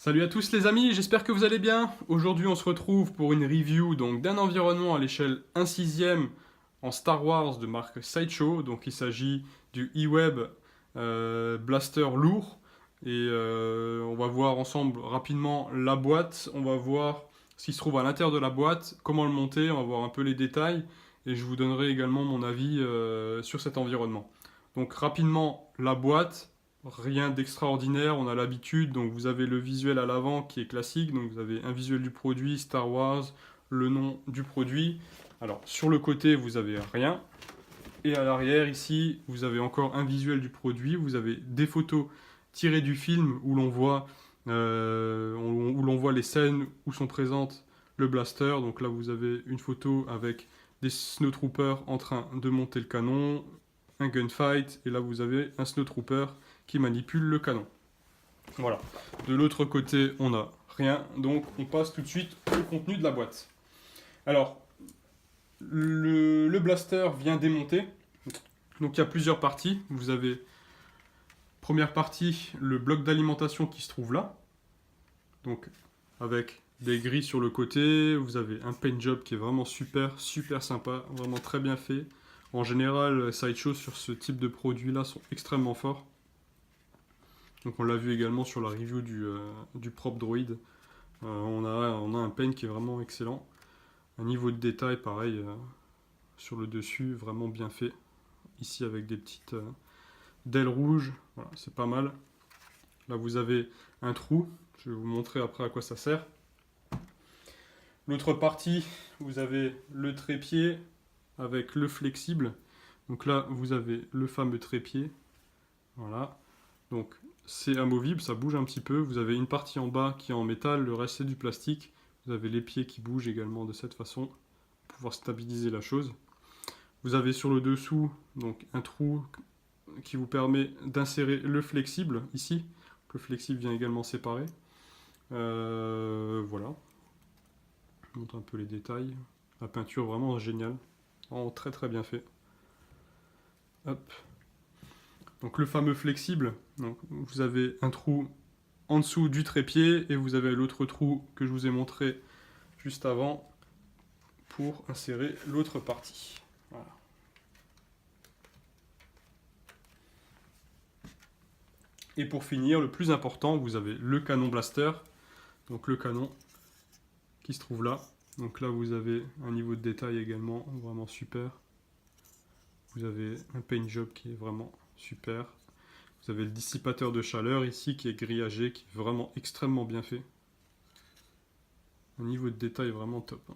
Salut à tous les amis, j'espère que vous allez bien. Aujourd'hui on se retrouve pour une review d'un environnement à l'échelle 1/6 en Star Wars de marque Sideshow. Donc il s'agit du E-Web Blaster lourd. Et on va voir ensemble rapidement la boîte, on va voir ce qui se trouve à l'intérieur de la boîte, comment le monter, on va voir un peu les détails. Et je vous donnerai également mon avis sur cet environnement. Donc rapidement la boîte. Rien d'extraordinaire, on a l'habitude, donc vous avez le visuel à l'avant qui est classique, donc vous avez un visuel du produit, Star Wars, le nom du produit. Alors sur le côté vous avez rien, et à l'arrière ici vous avez encore un visuel du produit, vous avez des photos tirées du film où l'on voit, les scènes où sont présentes le blaster, donc là vous avez une photo avec des snowtroopers en train de monter le canon, un gunfight, et là vous avez un snowtrooper qui manipule le canon. Voilà. De l'autre côté, on n'a rien, donc on passe tout de suite au contenu de la boîte. Alors, le blaster vient démonter. Donc il y a plusieurs parties. Vous avez, première partie, le bloc d'alimentation qui se trouve là. Donc avec des grilles sur le côté, vous avez un paint job qui est vraiment super sympa, vraiment très bien fait. En général, Sideshow sur ce type de produit là sont extrêmement forts. Donc on l'a vu également sur la review du Prop Droid. On a un paint qui est vraiment excellent. Un niveau de détail pareil sur le dessus, vraiment bien fait. Ici avec des petites d'ailes rouges, voilà, c'est pas mal. Là vous avez un trou, je vais vous montrer après à quoi ça sert. L'autre partie, vous avez le trépied avec le flexible. Donc là vous avez le fameux trépied. Voilà. Donc c'est amovible, ça bouge un petit peu. Vous avez une partie en bas qui est en métal, le reste c'est du plastique. Vous avez les pieds qui bougent également de cette façon pour pouvoir stabiliser la chose. Vous avez sur le dessous donc un trou qui vous permet d'insérer le flexible ici. Le flexible vient également séparer. Voilà. Je montre un peu les détails. La peinture vraiment géniale. Vraiment très bien fait. Hop. Donc le fameux flexible, donc vous avez un trou en dessous du trépied et vous avez l'autre trou que je vous ai montré juste avant pour insérer l'autre partie. Voilà. Et pour finir, le plus important, vous avez le canon blaster, donc le canon qui se trouve là. Donc là vous avez un niveau de détail également vraiment super. Vous avez un paint job qui est vraiment super. Vous avez le dissipateur de chaleur ici qui est grillagé, qui est vraiment extrêmement bien fait. Un niveau de détail vraiment top.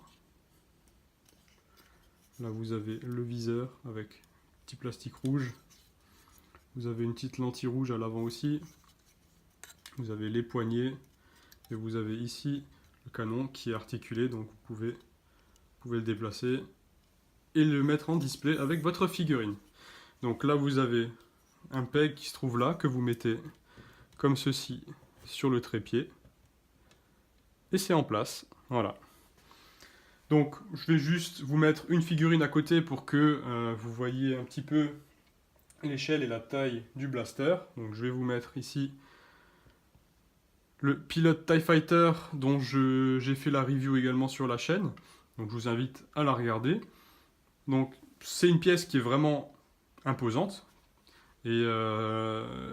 Là vous avez le viseur avec petit plastique rouge. Vous avez une petite lentille rouge à l'avant aussi. Vous avez les poignées. Et vous avez ici le canon qui est articulé, donc vous pouvez le déplacer et le mettre en display avec votre figurine. Donc là vous avez un peg qui se trouve là, que vous mettez comme ceci sur le trépied. Et c'est en place, voilà. Donc je vais juste vous mettre une figurine à côté pour que vous voyez un petit peu l'échelle et la taille du blaster. Donc je vais vous mettre ici le pilote TIE Fighter dont j'ai fait la review également sur la chaîne. Donc je vous invite à la regarder. Donc c'est une pièce qui est vraiment imposante. Et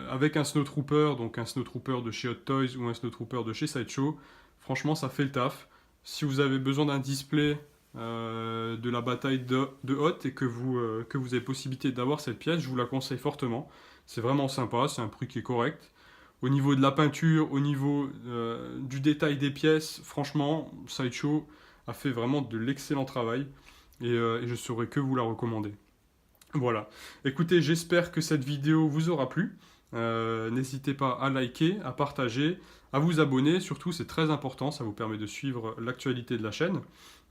avec un Snowtrooper, donc un Snowtrooper de chez Hot Toys ou un Snowtrooper de chez Sideshow, franchement ça fait le taf. Si vous avez besoin d'un display de la bataille de Hoth et que vous avez possibilité d'avoir cette pièce, je vous la conseille fortement. C'est vraiment sympa, c'est un prix qui est correct. Au niveau de la peinture, au niveau du détail des pièces, franchement, Sideshow a fait vraiment de l'excellent travail et je ne saurais que vous la recommander. Voilà. Écoutez, j'espère que cette vidéo vous aura plu. N'hésitez pas à liker, à partager, à vous abonner. Surtout, c'est très important, ça vous permet de suivre l'actualité de la chaîne.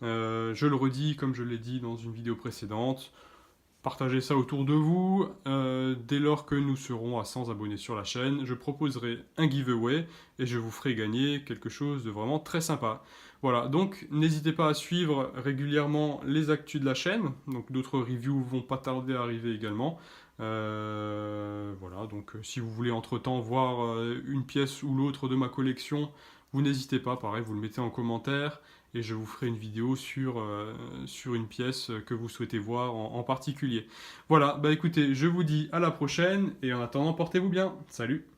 Je le redis, comme je l'ai dit dans une vidéo précédente, partagez ça autour de vous. Dès lors que nous serons à 100 abonnés sur la chaîne, je proposerai un giveaway et je vous ferai gagner quelque chose de vraiment très sympa. Voilà, donc n'hésitez pas à suivre régulièrement les actus de la chaîne. Donc d'autres reviews vont pas tarder à arriver également. Voilà, donc si vous voulez entre-temps voir une pièce ou l'autre de ma collection, vous n'hésitez pas, pareil, vous le mettez en commentaire et je vous ferai une vidéo sur une pièce que vous souhaitez voir en particulier. Voilà, bah écoutez, je vous dis à la prochaine et en attendant, portez-vous bien. Salut!